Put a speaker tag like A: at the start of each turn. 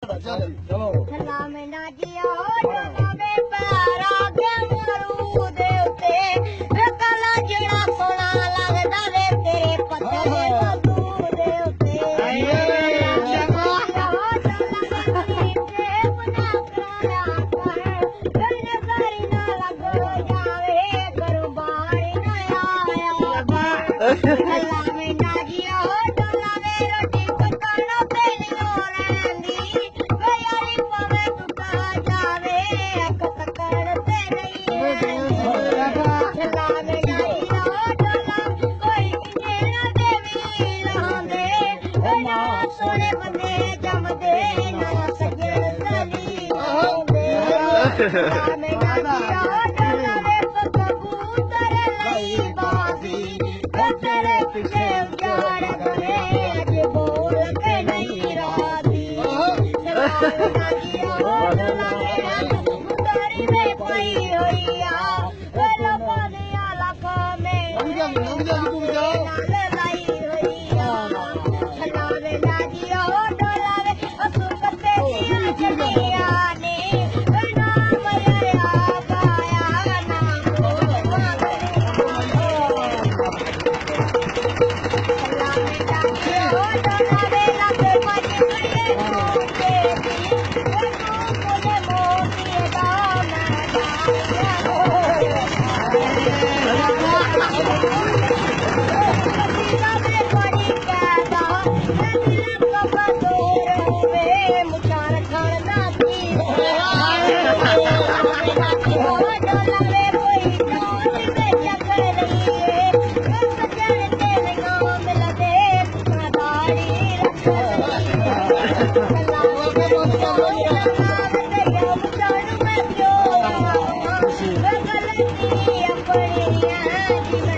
A: ਹੱਲਾ ਮੈਂ ਨਾ ਜਿਓ ਡੋਲਾ ਵੇ ਪੈਰਾ ਦੇ ਮਰੂ ਦੇ ਉੱਤੇ ਵੇ ਕਾਲਾ ਜਿਹੜਾ ਸੋਹਣਾ ਲੱਗਦਾ ਵੇ ਤੇਰੇ ਪੱਤੇ ਕੱਦੂ ਦੇ ਉੱਤੇ ਹੱਲਾ ਮੈਂ ਨਾ ਜਿਓ ਡੋਲਾ ਵੇ ਰੋਟੀ ਪਕਾਣਾ ਤੇ ਨਹੀਂ ਲੈਂਦੀ ਵੇ ਯਾਰੀ ਪਵੇ ਟੁੱਟਾ ਜਾਵੇ ਅੱਖ ਤੱਕਣ ਤੇ ਨਹੀਂ ਹੱਲਾ ਮੈਂ ਨਾ ਜਿਓ ਡੋਲਾ ਕੋਈ ਕਿੰਨੇ ਨਾ ਦੇਵੀ ਲਾਉਂਦੇ ਨਾ ਸੋਹਣੇ ਬੰਦੇ ਜੰਮਦੇ ਨਾ ਸੱਜਣ ਸਲੀ ਆਉਂਦੇ ਹੱਲਾ ਮੈਂ ਨਾ ਜਿਓ ਡੋਲਾ ਵੇ ਕਬੂਤਰ ਲਈ ਬਾਜ਼ੀ ਤੇਰੇ ਪਿੱਛੇ ਉਜਾੜ ਗਏ ਅੱਜ ਬੋਲ ਕੇ ਨਹੀਂ ਰਾਦੀ ਸਲਾਮ ਜੀਓ ਮੁੰਦਰੀ ਵੇ ਪਈ ਹੋਈ ਆ ਵੇ ਲੋਕਾਂ ਦੀਆਂ ਲੱਖਾਂ ਮੇ ਨਾਲ ਲਾਈ ਹੋਈ ਆ ਸਲਾਮ ਨਾ ਜੀਓ ਡੋਲਾਵੇ ਅਸੂ ਕੱਤੇ ਦੀਆਂ ਜੱਟੀਆਂ ਨੇ ਨਾਮ ਲਿਆ ਪਾਇਆ I'm